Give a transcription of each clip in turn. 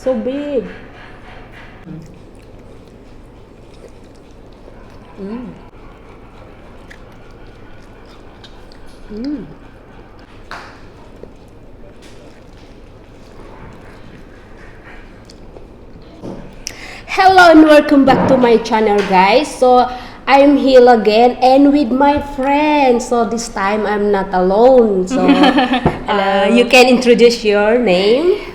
so big. Mm. Mm. Hello and welcome back to my channel, guys. So I'm here again and with my friends. So this time I'm not alone. So you can introduce your name.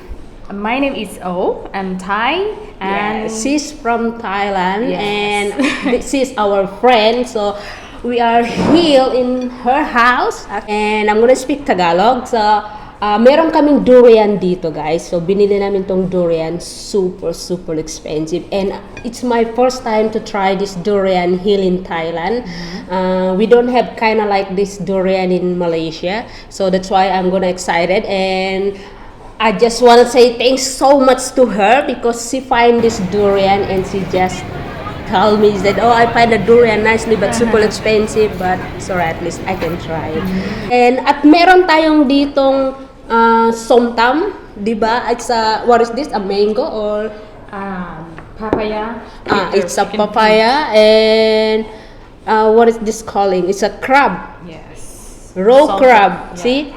My name is O. I'm Thai, and She's from Thailand, Yes. and this is our friend. So we are here in her house, and I'm gonna speak Tagalog. So meron kaming durian dito, guys. So binili namin tong durian, super expensive, and it's my first time to try this durian here in Thailand. We don't have kind of like this durian in Malaysia, so that's why I'm gonna excited. And I just want to say thanks so much to her because she find this durian and she just told me that, oh, I find the durian nicely but super expensive, but so at least I can try it. And at meron tayong ditong somtam, di ba? It's what is this? A mango or? papaya. It's a papaya, and what is this calling? It's a crab. Yes. Raw Salted, crab. yeah. See?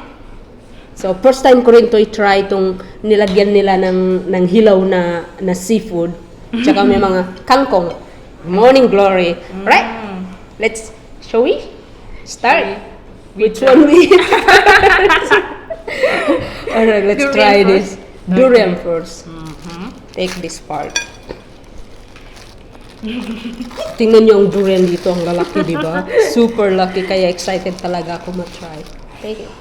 So, first time ko rin to i-try itong nilagyan nila ng hilaw na seafood. Tsaka may mga kangkong. Morning glory. Right? Let's, shall we? Start. Which one we? Alright, let's Durian try first? this. Durian first. Take this part. Tingnan niyo ang durian dito. Ang lalaki, di ba? Super lucky. Kaya excited talaga ako ma-try. Take it.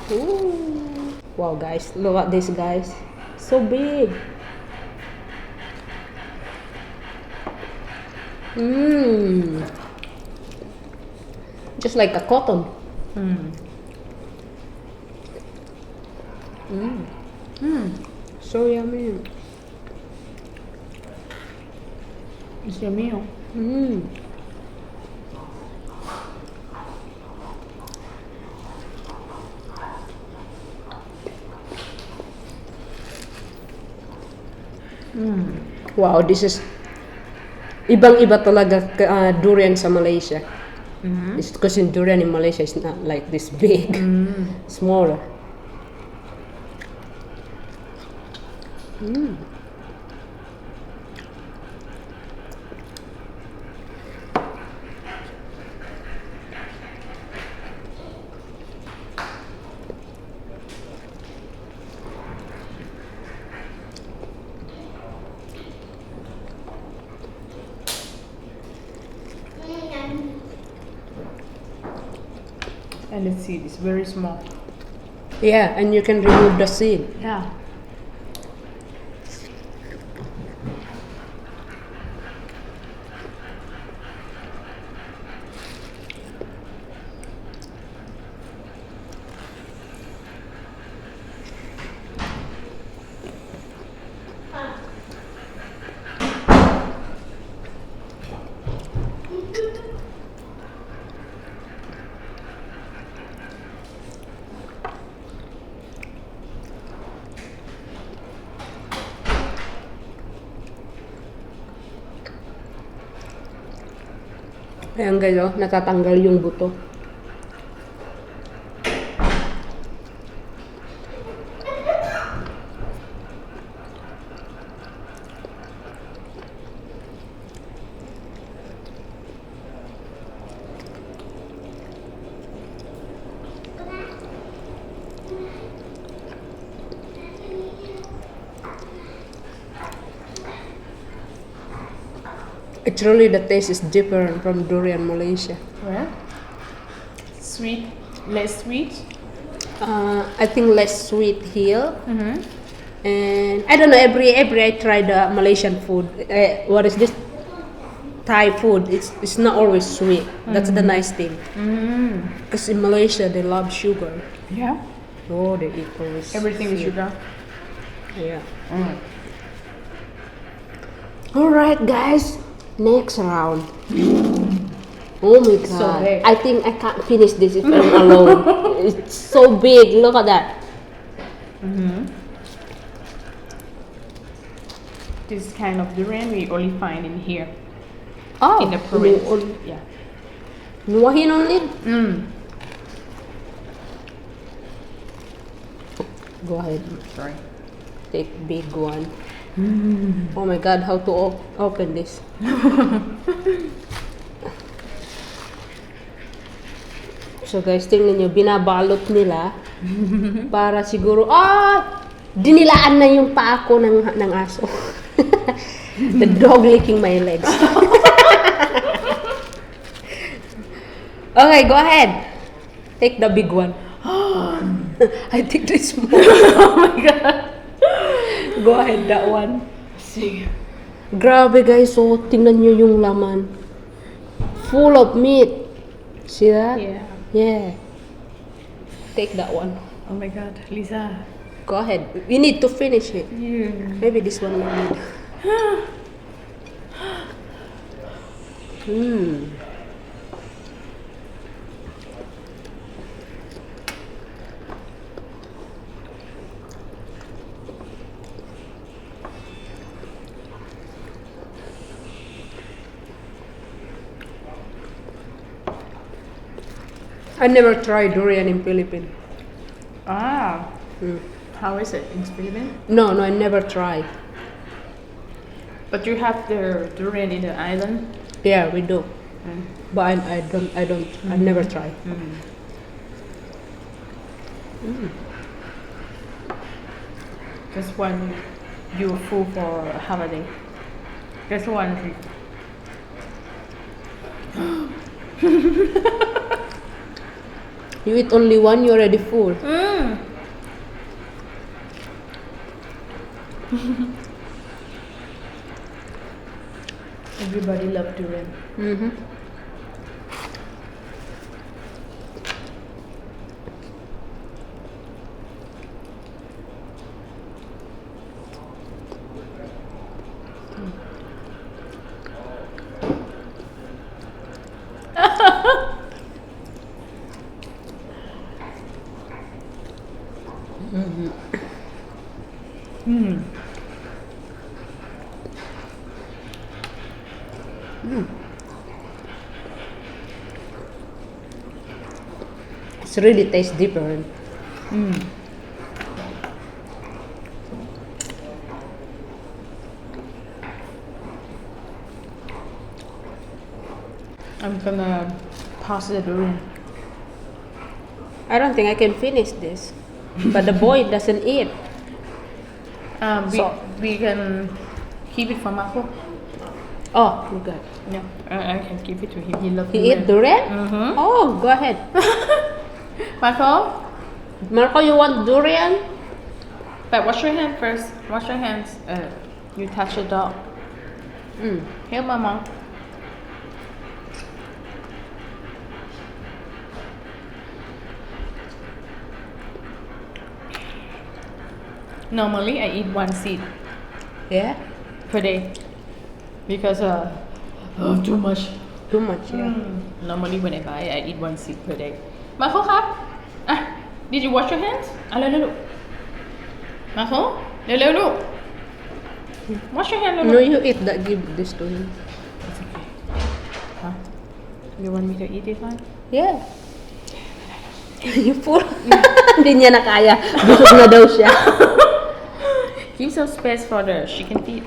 Ooh. Wow, guys, look at this, guys, so big. Just like a cotton. So yummy. It's your meal. Wow, this is ibang-iba talaga durian sa Malaysia. It's because in durian in Malaysia is not like this big, smaller. And the seed is very small. Yeah, and you can remove the seed. Yeah. Ayan guys, oh, natatanggal yung buto. Actually, the taste is different from durian Malaysia. Well, sweet, less sweet. I think less sweet here. And I don't know, every I try the Malaysian food. What is this? Thai food. It's not always sweet. That's the nice thing. Because in Malaysia they love sugar. Yeah. Oh, they eat always Everything is sweet. sugar. Yeah. Alright, guys. Next round. Oh my god. So big. I think I can't finish this if I'm alone. It's so big. Look at that. This kind of durian we only find in here, Oh, in the province. Yeah. Nuwahin only? Go ahead. Sorry. Take big one. Oh my god, how to open this? So guys, tingnan nyo, binabalot nila para siguro, dinilaan na yung paa ko ng aso. The dog licking my legs. Okay, go ahead. Take the big one. I take the small. Oh my god. Go ahead, that one. See. Grabe guys, so tingnan nyo yung laman. Full of meat. See that? Yeah. Yeah. Take that one. Oh my god, Lisa. Go ahead. We need to finish it. You. Maybe this one we need. I never tried durian in Philippines. Ah. How is it in Philippines? No, I never tried. But you have the durian in the island. Yeah, we do. But I never tried. Just one, you're full for a holiday. Just one. You eat only one, you're already full. Everybody love durian. It really tastes different. I'm gonna pass the durian. I don't think I can finish this. But the boy doesn't eat. We can keep it for Marco. Oh, good. Yeah, I can give it to him. He loves He eat durian? Oh, go ahead. Marco, Marco, you want durian? but wash your hand first. Wash your hands. You touch the dog. Here, Mama. Normally, I eat one seed Yeah. per day because too much. Too much, yeah. Normally, when I buy, I eat one seed per day. Marco, did you wash your hands? เร็วๆ Marco, เร็วๆ ลูก Wash your hand, No, เร็ว you eat that. Give this to him.ๆ It's okay. Huh? You want me to eat it one? Yeah. You full? Hindi niya na kaya. Busog na daw siya. Give some space for the chicken feet.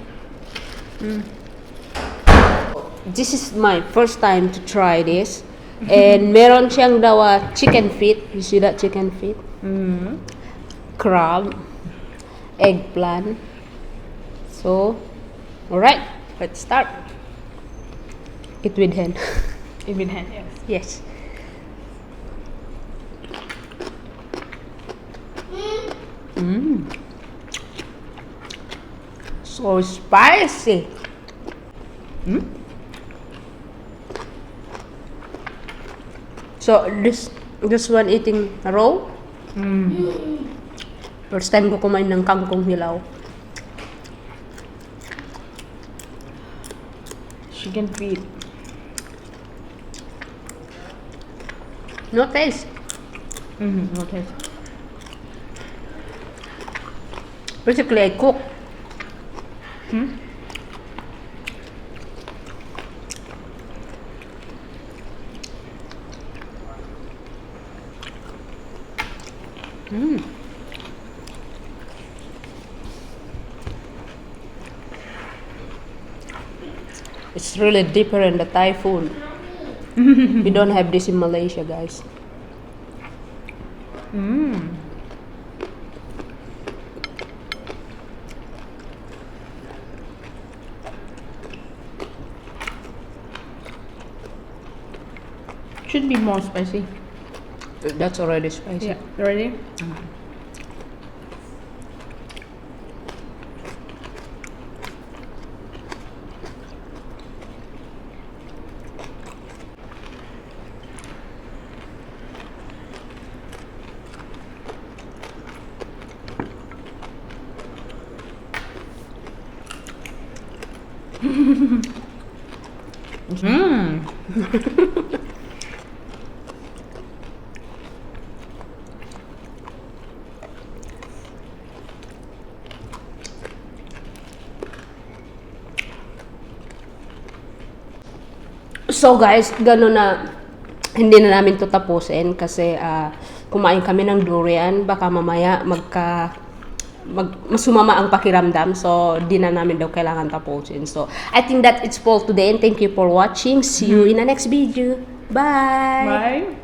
This is my first time to try this. And meron siyang daw chicken feet. You see that chicken feet? Crab. Eggplant. So, alright. Let's start. Eat with hand. Eat with hand, yes. Yes. So spicy. So this one eating raw. First time ko kumain ng kangkong hilaw. Chicken feet. No taste. No taste. Basically, I cook. It's really different, the Thai food. We don't have this in Malaysia, guys. Should be more spicy. That's already spicy. Yeah, ready? So guys, gano'n na hindi na namin to tapusin kasi kumain kami ng durian, baka mamaya masumama ang pakiramdam, so di na namin daw kailangan tapusin. So I think that it's for today and thank you for watching. See you in the next video. Bye! Bye.